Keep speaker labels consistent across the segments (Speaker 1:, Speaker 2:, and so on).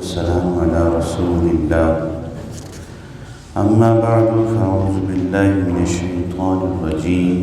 Speaker 1: والسلام على رسول الله أما بعد فأعوذ بالله من الشيطان الرجيم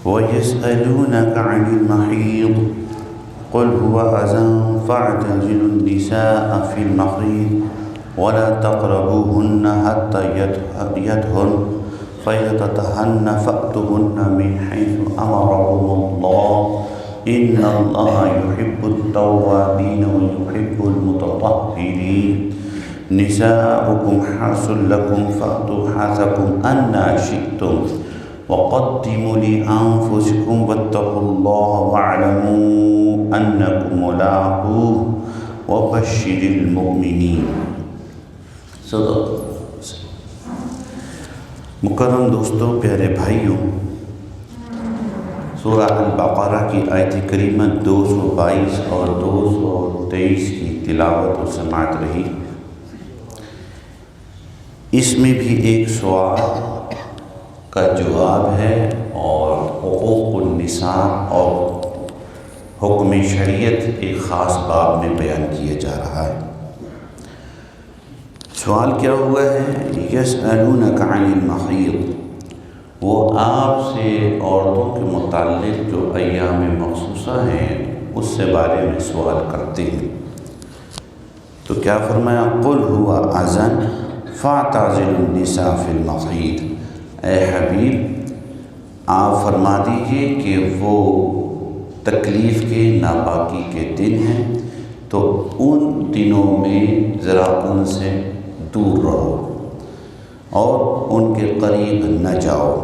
Speaker 1: ويسألونك عن المحيض قل هو أذى فاعتزلوا النساء في المحيض ولا تقربوهن حتى يطهرن فإذا تطهرن فأتوهن من حيث أمركم الله إن الله يحب التوابين ويحب المتطهرين نساؤكم حرث لكم فأتوا حرثكم أنى شئتم وقدموا لأنفسكم واتقوا الله واعلموا أنكم ملاقوه وبشر المؤمنين. مکرم دوستوں، پیارے بھائیوں، سورہ البقرہ کی آیت کریمہ 222 اور 223 کی تلاوت و سماعت رہی۔ اس میں بھی ایک سوال کا جواب ہے اور حقوق النساء اور حکم شریعت ایک خاص باب میں بیان کیا جا رہا ہے۔ سوال کیا ہوا ہے؟ یسألونک عن المحیض، وہ آپ سے عورتوں کے متعلق جو ایام مخصوصہ ہیں اس سے بارے میں سوال کرتے ہیں۔ تو کیا فرمایا؟ قل هو اذى فاعتزلوا النساء في المحیض، اے حبیب آپ فرما دیجئے کہ وہ تکلیف کے ناپاکی کے دن ہیں تو ان دنوں میں ذرا ان سے دور رہو اور ان کے قریب نہ جاؤ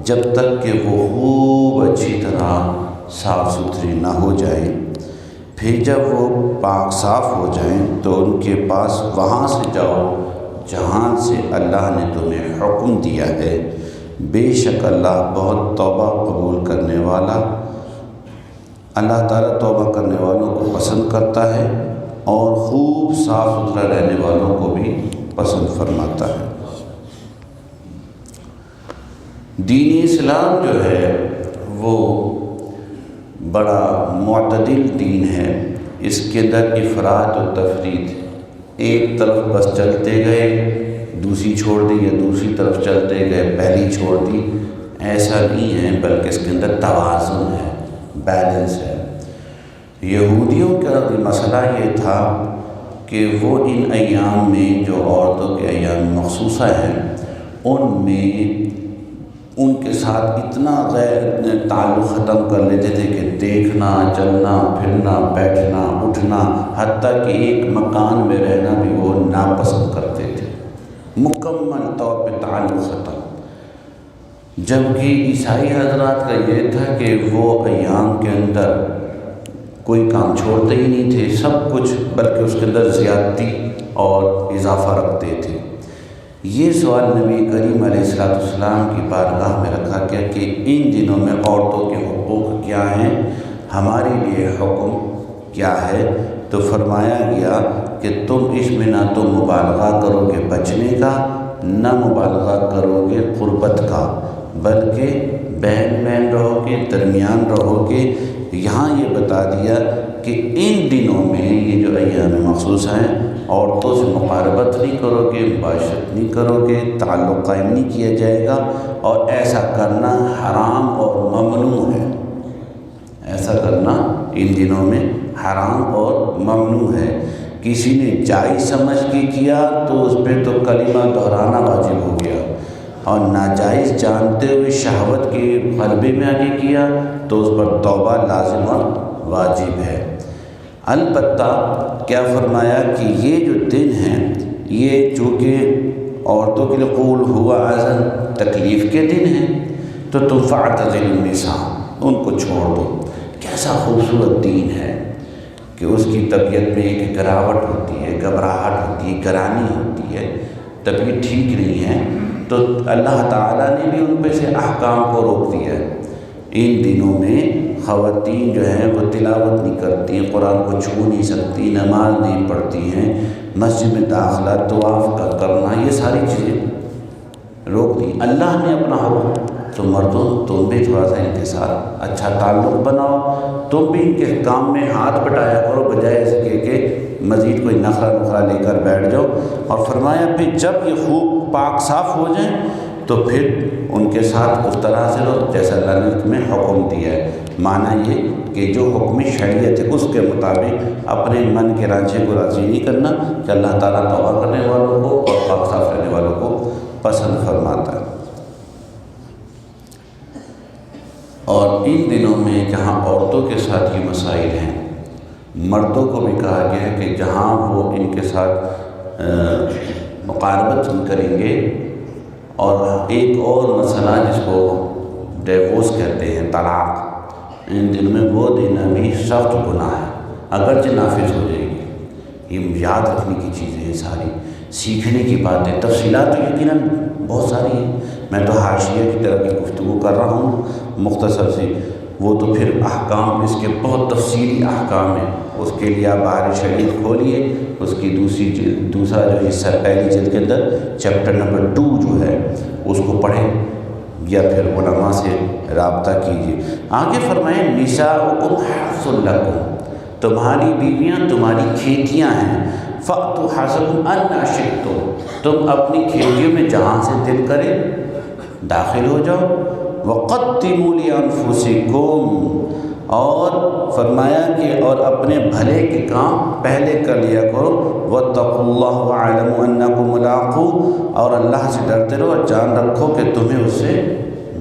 Speaker 1: جب تک کہ وہ خوب اچھی طرح صاف ستھری نہ ہو جائیں۔ پھر جب وہ پاک صاف ہو جائیں تو ان کے پاس وہاں سے جاؤ جہاں سے اللہ نے تمہیں حکم دیا ہے، بے شک اللہ بہت توبہ قبول کرنے والا، اللہ تعالیٰ توبہ کرنے والوں کو پسند کرتا ہے اور خوب صاف ستھرا رہنے والوں کو بھی پسند فرماتا ہے۔ دین اسلام جو ہے وہ بڑا معتدل دین ہے، اس کے اندر افراط و تفریط، ایک طرف بس چلتے گئے دوسری چھوڑ دی یا دوسری طرف چلتے گئے پہلی چھوڑ دی، ایسا نہیں ہے، بلکہ اس کے اندر توازن ہے، بیلنس ہے۔ یہودیوں کا مسئلہ یہ تھا کہ وہ ان ایام میں جو عورتوں کے ایام مخصوصہ ہیں ان میں ان کے ساتھ اتنا غیر تعلق ختم کر لیتے تھے کہ دیکھنا، چلنا پھرنا، بیٹھنا اٹھنا، حتیٰ کہ ایک مکان میں رہنا بھی وہ ناپسند کرتے تھے، مکمل طور پہ تعلق ختم۔ جبکہ عیسائی حضرات کا یہ تھا کہ وہ ایام کے اندر کوئی کام چھوڑتے ہی نہیں تھے، سب کچھ، بلکہ اس کے اندر زیادتی اور اضافہ رکھتے تھے۔ یہ سوال نبی کریم علیہ السلام کی بارگاہ میں رکھا گیا کہ ان دنوں میں عورتوں کے حقوق کیا ہیں، ہمارے لیے حکم کیا ہے؟ تو فرمایا گیا کہ تم اس میں نہ تو مبالغہ کرو گے بچنے کا، نہ مبالغہ کرو گے قربت کا، بلکہ بہن بہن رہو گے، درمیان رہو گے۔ یہاں یہ بتا دیا کہ ان دنوں میں یہ جو ایام مخصوص ہیں عورتوں سے مقاربت نہیں کرو گے، مباشرت نہیں کرو گے، تعلق قائم نہیں کیا جائے گا، اور ایسا کرنا حرام اور ممنوع ہے۔ ایسا کرنا ان دنوں میں حرام اور ممنوع ہے۔ کسی نے جائز سمجھ کے کیا تو اس پہ تو کلمہ دہرانا واجب ہو گیا، اور ناجائز جانتے ہوئے شہوت کے غلبے میں آگے کیا تو اس پر توبہ لازم اور واجب ہے۔ البتہ کیا فرمایا کہ یہ جو دن ہیں یہ چونکہ عورتوں کے لیے قول ہوا اذن تکلیف کے دن ہیں تو تم فاعتزلوا النساء، ان کو چھوڑ دو۔ کیسا خوبصورت دین ہے کہ اس کی طبیعت میں ایک گراوٹ ہوتی ہے، گھبراہٹ ہوتی ہے، گرانی ہوتی ہے، طبیعت ٹھیک نہیں ہے تو اللہ تعالیٰ نے بھی ان پہ سے احکام کو روک دیا ہے۔ ان دنوں میں خواتین جو ہیں وہ تلاوت نہیں کرتی، قرآن کو چھو نہیں سکتی، نماز نہیں پڑھتی ہیں، مسجد میں داخلہ، طواف کا کرنا، یہ ساری چیزیں روک دی۔ اللہ نے اپنا حکم تو مردوں تم بھی تھوڑا سا ان کے ساتھ اچھا تعلق بناؤ، تم بھی ان کے کام میں ہاتھ بٹایا کرو، بجائے اس کے کہ مزید کوئی نخرہ لے کر بیٹھ جاؤ۔ اور فرمایا پھر جب یہ خوب پاک صاف ہو جائیں تو پھر ان کے ساتھ اس طرح سے لو جیسا اللہ نے تمہیں حکم دیا ہے۔ معنی یہ کہ جو حکم شریعت ہے اس کے مطابق اپنے من کے رانچے کو راضی نہیں کرنا، کہ اللہ تعالیٰ توبہ کرنے والوں کو اور پاک صاف رہنے والوں کو پسند فرماتا ہے۔ اور ان دنوں میں جہاں عورتوں کے ساتھ یہ مسائل ہیں، مردوں کو بھی کہا گیا ہے کہ جہاں وہ ان کے ساتھ مقاربت کریں گے، اور ایک اور مسئلہ جس کو ڈیورس کہتے ہیں، طلاق، ان دنوں میں وہ دینا بھی سخت گناہ ہے، اگرچہ نافذ ہو جائے گی۔ یہ یاد رکھنے کی چیزیں ہیں، ساری سیکھنے کی باتیں، تفصیلات تو یقیناً بہت ساری ہیں، میں تو حاشیہ کی طرح کی گفتگو کر رہا ہوں مختصر سی، وہ تو پھر احکام اس کے بہت تفصیلی احکام ہیں، اس کے لیے آپ بہار شریف کھولیے، اس کی دوسرا جو حصہ پہلی جلد کے اندر چیپٹر نمبر 2 جو ہے اس کو پڑھیں یا پھر علماء سے رابطہ کیجیے۔ آگے فرمائیں نساؤکم حرث لکم، تمہاری بیویاں تمہاری کھیتیاں ہیں، فأتوا حرثکم انا شئتم، تم اپنی کھیتیوں میں جہاں سے دل کرے داخل ہو جاؤ۔ وقدموا لانفسکم، اور فرمایا کہ اور اپنے بھلے کے کام پہلے کر لیا کرو۔ واتقوا اللہ واعلموا انکم ملاقوہ، اور اللہ سے ڈرتے رہو اور جان رکھو کہ تمہیں اس سے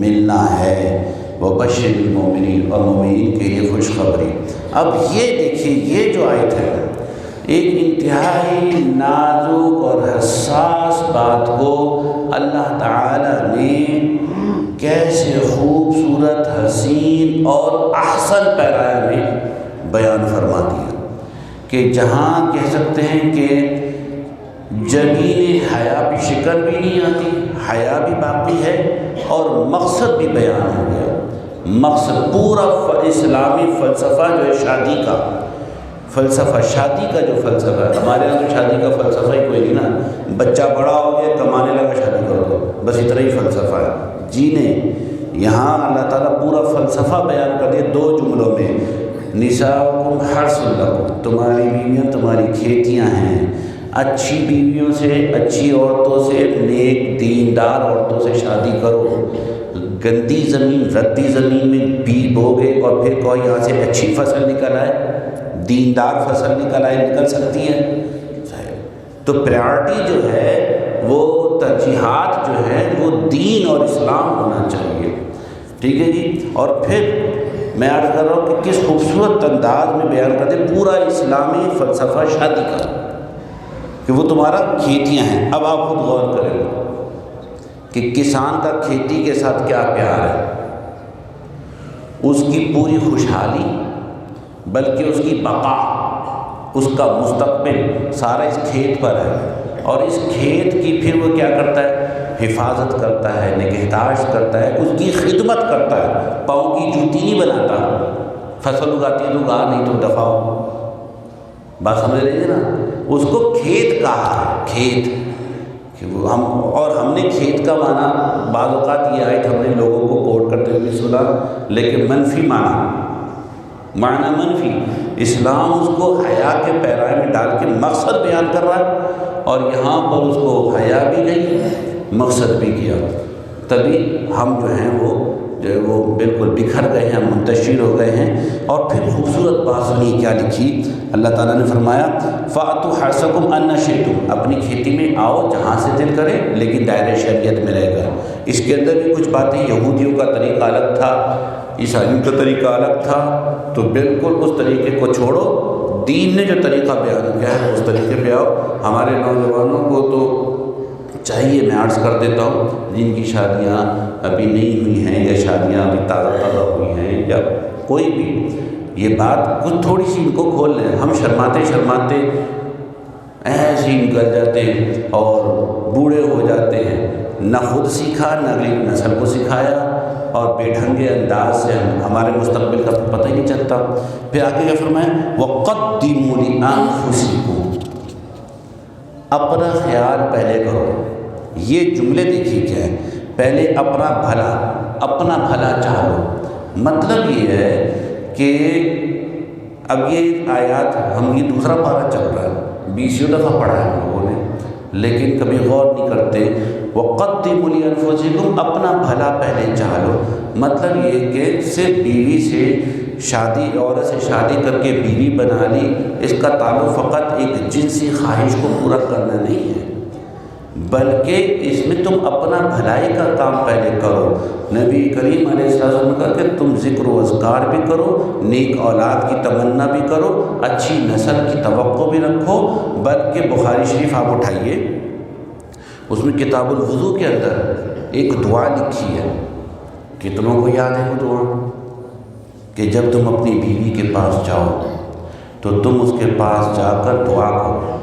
Speaker 1: ملنا ہے۔ وبشر المؤمنین، اور مومنین کے لیے خوشخبری۔ اب یہ دیکھیے، یہ جو آیت ہے ایک انتہائی نازک اور حساس بات کو اللہ تعالی نے کیسے خوبصورت، حسین اور احسن پیرائے میں بیان فرما دیا، کہ جہاں کہہ سکتے ہیں کہ جبین حیا بھی شکل بھی نہیں آتی، حیا بھی باقی ہے، اور مقصد بھی بیان ہو گیا۔ مقصد پورا اسلامی فلسفہ جو ہے شادی کا فلسفہ، شادی کا جو فلسفہ ہے، ہمارے یہاں تو شادی کا فلسفہ ہی کوئی نہیں نا، بچہ بڑا ہو گیا کمانے لگا شادی کر دو، بس اتنا ہی فلسفہ ہے۔ جی نہیں، یہاں اللہ تعالیٰ پورا فلسفہ بیان کر دیا 2 جملوں میں۔ نساؤکم حرث لکم، تمہاری بیویاں تمہاری کھیتیاں ہیں، اچھی بیویوں سے، اچھی عورتوں سے، نیک دیندار عورتوں سے شادی کرو۔ گندی زمین، ردی زمین میں بیج بوگے اور پھر کوئی یہاں سے اچھی فصل نکل آئے، دیندار فصل نکل سکتی ہے؟ تو پریارٹی جو ہے، وہ ترجیحات جو ہے وہ دین اور اسلام ہونا چاہیے، ٹھیک ہے جی۔ اور پھر میں عرض کر رہا ہوں کہ کس خوبصورت انداز میں بیان کرتے پورا اسلامی فلسفہ شادی کا، کہ وہ تمہارا کھیتیاں ہیں۔ اب آپ خود غور کریں کہ کسان کا کھیتی کے ساتھ کیا پیار ہے، اس کی پوری خوشحالی، بلکہ اس کی بقا، اس کا مستقبل سارا اس کھیت پر ہے، اور اس کھیت کی پھر وہ کیا کرتا ہے، حفاظت کرتا ہے، نگہداشت کرتا ہے، اس کی خدمت کرتا ہے، پاؤں کی جوتی نہیں بناتا، فصل اگاتی ہے تو اگا، نہیں تو دفاع، بات سمجھ رہے ہیں نا، اس کو کھیت کہا ہے، کھیت کہ وہ ہم نے کھیت کا معنی بعض اوقات یہ آیت ہم نے لوگوں کو کوٹ کرتے ہوئے سنا، لیکن منفی معنی منفی۔ اسلام اس کو حیا کے پیرائے میں ڈال کے مقصد بیان کر رہا ہے، اور یہاں پر اس کو حیا بھی گئی، مقصد بھی کیا، تبھی ہم جو ہیں وہ بالکل بکھر گئے ہیں، منتشر ہو گئے ہیں۔ اور پھر خوبصورت بات سنیے کیا لکھی اللہ تعالیٰ نے فرمایا، فَأْتُوا حَرْثَكُمْ أَنَّ شِئْتُمْ، اپنی کھیتی میں آؤ جہاں سے دل کرے، لیکن دائرۂ شریعت میں رہ کر۔ اس کے اندر بھی کچھ باتیں یہودیوں کا طریقہ الگ تھا، عیسائیوں کا طریقہ الگ تھا، تو بالکل اس طریقے کو چھوڑو، دین نے جو طریقہ بیان کیا ہے اس طریقے پہ آؤ۔ ہمارے نوجوانوں کو تو چاہیے، میں عرض کر دیتا ہوں، جن کی شادیاں ابھی نہیں ہوئی ہیں یا شادیاں ابھی تازہ ہوئی ہیں یا کوئی بھی، یہ بات کچھ تھوڑی سی ان کو کھول لیں۔ ہم شرماتے ایسے ہی نکل جاتے ہیں اور بوڑھے ہو جاتے ہیں، نہ خود سیکھا نہ اگلی نسل کو سکھایا، اور بے ڈھنگے انداز سے ہمارے مستقبل کا پتہ ہی نہیں چلتا۔ پھر آگے کیا فرمایا، وَقَدِّمُوا لِأَنفُسِكُمْ، اپنا خیال پہلے کرو۔ یہ جملے دیکھیے کیا ہے، پہلے اپنا بھلا، اپنا بھلا چاہو۔ مطلب یہ ہے کہ اب یہ آیات ہم یہ دوسرا پارہ چل رہا ہے، 20 دفعہ پڑھا ہے ہم لوگوں نے، لیکن کبھی غور نہیں کرتے۔ وَقَدِّمُوا لِأَنفُسِكُمْ، اپنا بھلا پہلے چاہ لو۔ مطلب یہ کہ صرف بیوی سے شادی، عورت سے شادی کر کے بیوی بنا لی، اس کا تعلق فقط ایک جنسی خواہش کو پورا کرنا نہیں ہے، بلکہ اس میں تم اپنا بھلائی کا کام پہلے کرو۔ نبی کریم علیہ السلام نے کہا کہ تم ذکر و اذکار بھی کرو، نیک اولاد کی تمنا بھی کرو، اچھی نسل کی توقع بھی رکھو۔ بلکہ بخاری شریف آپ اٹھائیے، اس میں کتاب الوضو کے اندر ایک دعا لکھی ہے، کتنوں کو یاد ہے وہ دعا؟ کہ جب تم اپنی بیوی کے پاس جاؤ تو تم اس کے پاس جا کر دعا کرو،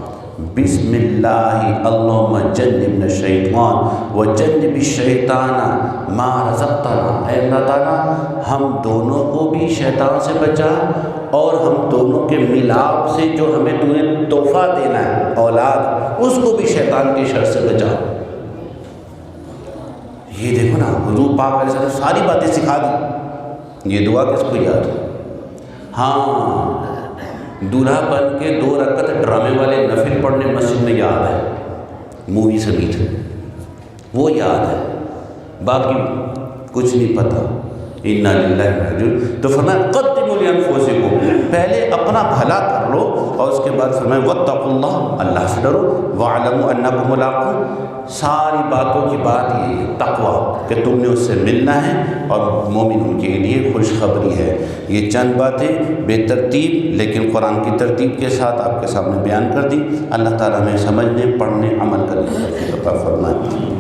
Speaker 1: بسم اللہ اللہم جنبنا الشیطان وجنب الشیطان ما رزقتنا۔ اے اللہ تعالیٰ ہم دونوں کو بھی شیطان سے بچا، اور ہم دونوں کے ملاپ سے جو ہمیں تو نے تحفہ دینا ہے اولاد، اس کو بھی شیطان کی شر سے بچا۔ یہ دیکھو نا، حضور پاک علیہ السلام ساری باتیں سکھا دی۔ یہ دعا کس کو یاد ہے؟ ہاں، دولہا بن کے 2 رکعت ڈرامے والے نفل پڑھنے مسجد میں یاد ہے، مووی سنگیت وہ یاد ہے، باقی کچھ نہیں پتہ۔ اِنَّا لِلَّهِ رَاجِعُونَ۔ تو فرمایا قَدِّمُوا لِأَنفُسِكُمْ، پہلے اپنا بھلا کر لو، اور اس کے بعد فرمایا وَاتَّقُوا اللَّهَ، اللہ سے ڈرو، وَاعْلَمُوا أَنَّكُمْ مُلَاقُوهُ۔ ساری باتوں کی بات یہ ہے تقویٰ، کہ تم نے اس سے ملنا ہے، اور مومنوں کے لیے خوشخبری ہے۔ یہ چند باتیں بے ترتیب لیکن قرآن کی ترتیب کے ساتھ آپ کے سامنے بیان کر دی۔ اللہ تعالیٰ ہمیں سمجھنے، پڑھنے، عمل کرنے کی توفیق عطا فرمائے۔